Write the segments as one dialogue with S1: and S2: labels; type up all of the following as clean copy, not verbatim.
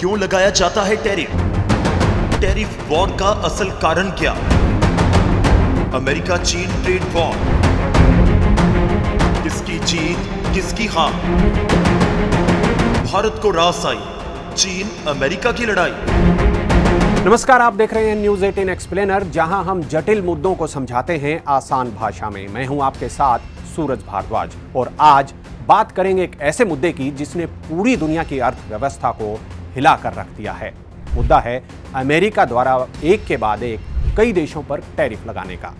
S1: क्यों लगाया जाता है टैरिफ? टैरिफ वॉर का असल कारण क्या? अमेरिका चीन ट्रेड वॉर, किसकी जीत किसकी हार? भारत को रास आई चीन अमेरिका की लड़ाई।
S2: नमस्कार, आप देख रहे हैं न्यूज 18 एक्सप्लेनर, जहां हम जटिल मुद्दों को समझाते हैं आसान भाषा में। मैं हूं आपके साथ सूरज भारद्वाज और आज बात करेंगे एक ऐसे मुद्दे की जिसने पूरी दुनिया की अर्थव्यवस्था को हिला कर रख दिया है। मुद्दा है अमेरिका द्वारा एक के बाद एक कई देशों पर टैरिफ लगाने का।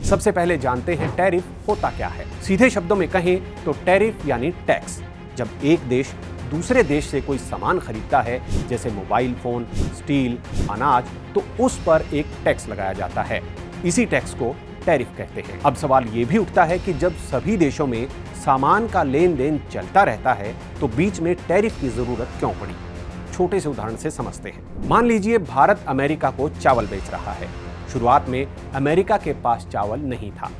S2: सबसे पहले जानते हैं टैरिफ होता क्या है। सीधे शब्दों में कहें तो टैरिफ यानी टैक्स। जब एक देश दूसरे देश से कोई सामान खरीदता है, जैसे मोबाइल फोन, स्टील, अनाज, तो उस पर एक टैक्स लगाया जाता है। इसी टैक्स को टैरिफ कहते हैं। अब सवाल ये भी उठता है कि जब सभी देशों में सामान का लेन देन चलता रहता है तो बीच में टैरिफ की जरूरत क्यों पड़ी? छोटे से उदाहरण से समझते हैं। मान लीजिए भारत अमेरिका को चावल बेच रहा है। शुरुआत में अमेरिका के पास चावल नहीं था,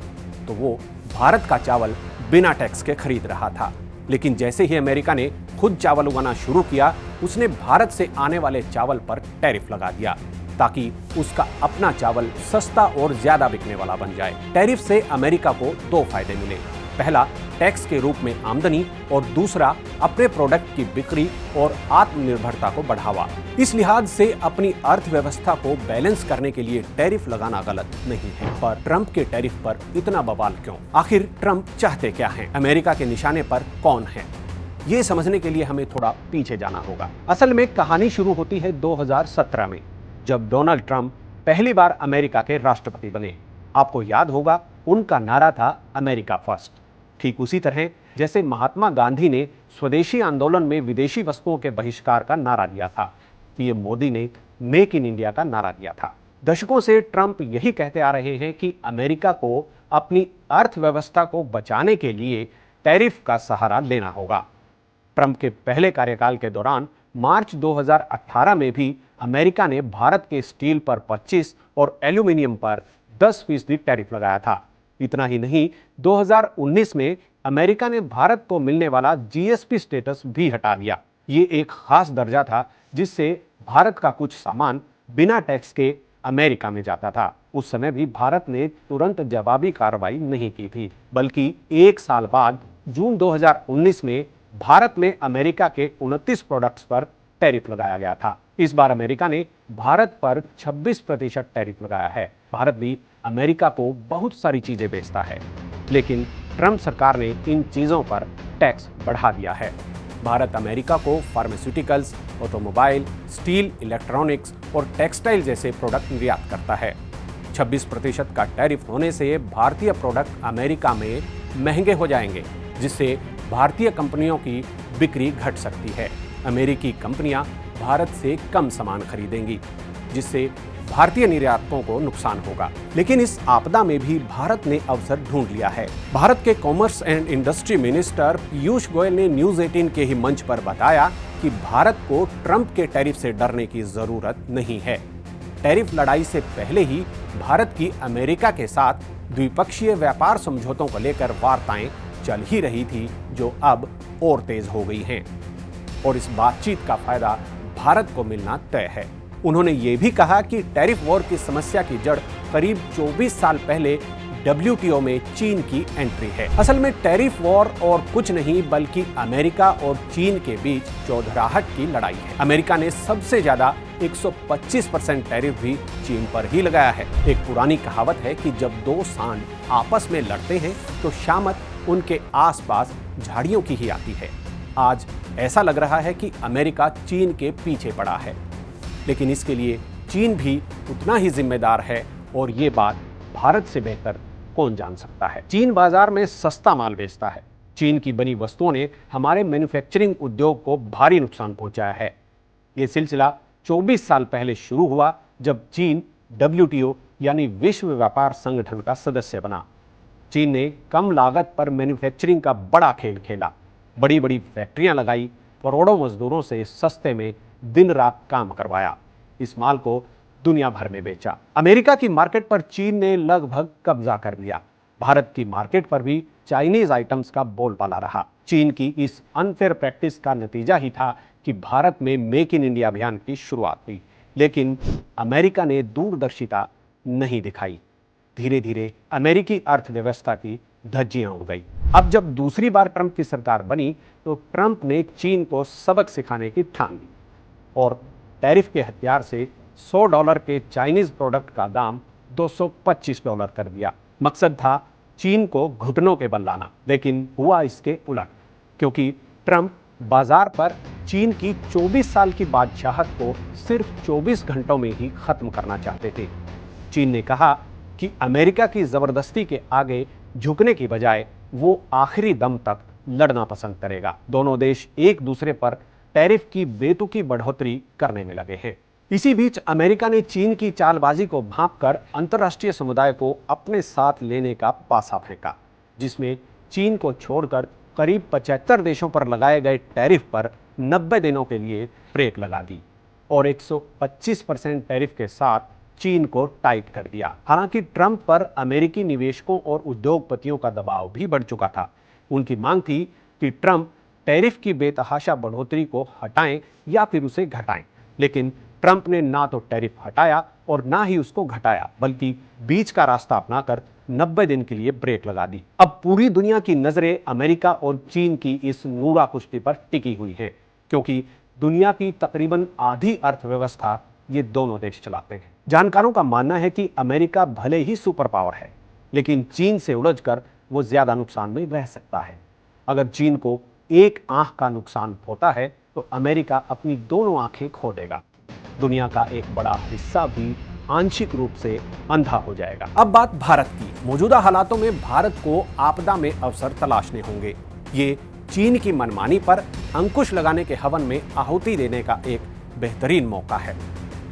S2: तो वो भारत का चावल बिना टैक्स के खरीद रहा था। लेकिन जैसे ही अमेरिका ने खुद चावल उगाना शुरू किया, उसने भारत से आने वाले चावल पर टैरिफ लगा दिया ताकि उसका अपना चावल सस्ता और ज्यादा बिकने वाला बन जाए। टैरिफ से अमेरिका को दो फायदे मिले। पहला, टैक्स के रूप में आमदनी, और दूसरा, अपने प्रोडक्ट की बिक्री और आत्मनिर्भरता को बढ़ावा। इस लिहाज से अपनी अर्थव्यवस्था को बैलेंस करने के लिए टैरिफ लगाना गलत नहीं है। पर ट्रंप के टैरिफ पर इतना बवाल क्यों? आखिर ट्रंप चाहते क्या हैं? अमेरिका के निशाने पर कौन है? ये समझने के लिए हमें थोड़ा पीछे जाना होगा। असल में कहानी शुरू होती है 2017 में, जब डोनाल्ड ट्रंप पहली बार अमेरिका के राष्ट्रपति बने। आपको याद होगा, उनका नारा था अमेरिका फर्स्ट। ठीक उसी तरह जैसे महात्मा गांधी ने स्वदेशी आंदोलन में विदेशी वस्तुओं के बहिष्कार का नारा दिया था, पीएम मोदी ने मेक इन इंडिया का नारा दिया था। दशकों से ट्रंप यही कहते आ रहे हैं कि अमेरिका को अपनी अर्थव्यवस्था को बचाने के लिए टैरिफ का सहारा लेना होगा। ट्रंप के पहले कार्यकाल के दौरान मार्च 2018 में भी अमेरिका ने भारत के स्टील पर 25 और एल्यूमिनियम पर 10% टैरिफ लगाया था। इतना ही नहीं, 2019 में अमेरिका ने भारत को मिलने वाला जीएसपी स्टेटस भी हटा दिया। ये एक खास दर्जा था जिससे भारत का कुछ सामान बिना टैक्स के अमेरिका में जाता था। उस समय भी भारत ने तुरंत जवाबी कार्रवाई नहीं की थी, बल्कि एक साल बाद जून 2019 में भारत में अमेरिका के 29 प्रोडक्ट्स पर टैरिफ लगाया गया था। इस बार अमेरिका ने भारत पर 26% टैरिफ लगाया है। भारत भी अमेरिका को बहुत सारी चीजें बेचता है, लेकिन ट्रंप सरकार ने इन चीजों पर टैक्स बढ़ा दिया है। भारत अमेरिका को फार्मास्यूटिकल्स, ऑटोमोबाइल, स्टील, इलेक्ट्रॉनिक्स और टेक्सटाइल जैसे प्रोडक्ट निर्यात करता है। 26% का टैरिफ होने से भारतीय प्रोडक्ट अमेरिका में महंगे हो जाएंगे, जिससे भारतीय कंपनियों की बिक्री घट सकती है। अमेरिकी कंपनियां भारत से कम सामान खरीदेंगी, जिससे भारतीय निर्यातकों को नुकसान होगा। लेकिन इस आपदा में भी भारत ने अवसर ढूंढ लिया है। भारत के commerce and industry minister Piyush Goyal ने न्यूज 18 के ही मंच पर बताया कि भारत को ट्रंप के टैरिफ से डरने की जरूरत नहीं है। टैरिफ लड़ाई से पहले ही भारत की अमेरिका के साथ द्विपक्षीय व्यापार समझौतों को लेकर वार्ताएं चल ही रही थी, जो अब और तेज हो गई हैं। और इस बातचीत का फायदा भारत को मिलना तय है। उन्होंने ये भी कहा कि टैरिफ वॉर की समस्या की जड़ करीब 24 साल पहले WTO में चीन की एंट्री है। असल में टैरिफ वॉर और कुछ नहीं बल्कि अमेरिका और चीन के बीच चौधराहट की लड़ाई है। अमेरिका ने सबसे ज्यादा 125% टैरिफ भी चीन पर ही लगाया है। एक पुरानी कहावत है कि जब दो सांड आपस में लड़ते हैं तो शामत उनके आसपास झाड़ियों की ही आती है। आज ऐसा लग रहा है कि अमेरिका चीन के पीछे पड़ा है, लेकिन इसके लिए चीन भी उतना ही जिम्मेदार है, और ये बात भारत से बेहतर कौन जान सकता है। चीन बाजार में सस्ता माल बेचता है। चीन की बनी वस्तुओं ने हमारे मैन्युफैक्चरिंग उद्योग को भारी नुकसान पहुंचाया है। ये सिलसिला 24 साल पहले शुरू हुआ, जब चीन WTO यानी विश्व व्यापार संगठन का सदस्य बना। चीन ने कम लागत पर मैन्युफैक्चरिंग का बड़ा खेल खेला, बड़ी बड़ी फैक्ट्रियां लगाई, करोड़ों मजदूरों से सस्ते में दिन रात काम करवाया। इस माल को दुनिया भर में बेचा। अमेरिका की मार्केट पर चीन ने लगभग कब्जा कर लिया। भारत की मार्केट पर भी चाइनीज आइटम्स का बोलबाला रहा। चीन की इस अनफेयर प्रैक्टिस का नतीजा ही था कि भारत में मेक इन इंडिया अभियान की शुरुआत हुई। लेकिन अमेरिका ने दूरदर्शिता नहीं दिखाई। धीरे धीरे अमेरिकी अर्थव्यवस्था की धज्जियां उड़ गई। अब जब दूसरी बार ट्रंप की सरकार बनी तो ट्रंप ने चीन को सबक सिखाने की ठान ली और टैरिफ के हथियार से $100 के चाइनीज प्रोडक्ट का दाम $225 कर दिया। मकसद था चीन को घुटनों के बल लाना, लेकिन हुआ इसके उलट, क्योंकि ट्रंप बाजार पर चीन की 24 साल की बादशाहत को सिर्फ 24 घंटों में ही खत्म करना चाहते थे। चीन ने कहा कि अमेरिका की जबरदस्ती के आगे झुकने की बजाय वो आखिरी दम तक लड़ना पसंद करेगा। दोनों देश एक दूसरे पर टैरिफ की बेतुकी बढ़ोतरी करने में लगे हैं। इसी बीच अमेरिका ने चीन की चालबाजी को भांपकर अंतर्राष्ट्रीय समुदाय को अपने साथ लेने का पासा फेंका, जिसमें चीन को छोड़कर करीब 75 देशों पर लगाए गए टैरिफ पर 90 दिनों के लिए ब्रेक लगा दी और 125% टैरिफ के साथ चीन को टाइट कर दिया। हालांकि ट्रंप पर अमेरिकी निवेशकों और उद्योगपतियों का दबाव भी बढ़ चुका था। उनकी मांग थी कि ट्रंप टैरिफ की बेतहाशा बढ़ोतरी को हटाएं या फिर उसे घटाएं, लेकिन ट्रंप ने ना तो टैरिफ हटाया और ना ही उसको घटाया, बल्कि बीच का रास्ता अपनाकर 90 दिन के लिए ब्रेक लगा दी। अब पूरी दुनिया की नजरें अमेरिका और चीन की इस नूरा कुश्ती पर टिकी हुई है, क्योंकि दुनिया की तकरीबन आधी अर्थव्यवस्था ये दोनों देश चलाते हैं। जानकारों का मानना है कि अमेरिका भले ही सुपर पावर है, लेकिन चीन से उलझकर वो ज्यादा नुकसान में रह सकता है। अगर चीन को एक आंख का नुकसान होता है तो अमेरिका अपनी दोनों आंखें खो देगा। दुनिया का एक बड़ा हिस्सा भी आंशिक रूप से अंधा हो जाएगा। अब बात भारत की। मौजूदा हालातों में भारत को आपदा में अवसर तलाशने होंगे। ये चीन की मनमानी पर अंकुश लगाने के हवन में आहुति देने का एक बेहतरीन मौका है।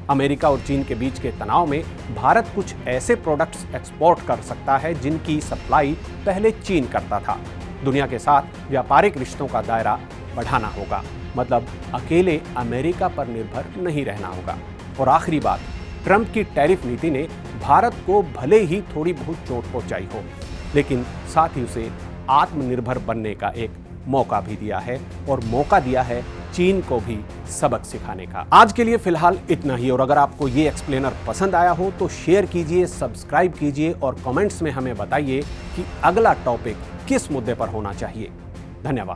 S2: अमेरिका और चीन के बीच के तनाव में भारत कुछ ऐसे प्रोडक्ट्स एक्सपोर्ट कर सकता है जिनकी सप्लाई पहले चीन करता था। दुनिया के साथ व्यापारिक रिश्तों का दायरा बढ़ाना होगा, मतलब अकेले अमेरिका पर निर्भर नहीं रहना होगा। और आखिरी बात, ट्रंप की टैरिफ नीति ने भारत को भले ही थोड़ी बहुत चोट पहुंचाई हो, लेकिन साथ ही उसे आत्मनिर्भर बनने का एक मौका भी दिया है और मौका दिया है चीन को भी सबक सिखाने का। आज के लिए फिलहाल इतना ही, और अगर आपको ये एक्सप्लेनर पसंद आया हो तो शेयर कीजिए, सब्सक्राइब कीजिए और कमेंट्स में हमें बताइए कि अगला टॉपिक किस मुद्दे पर होना चाहिए। धन्यवाद।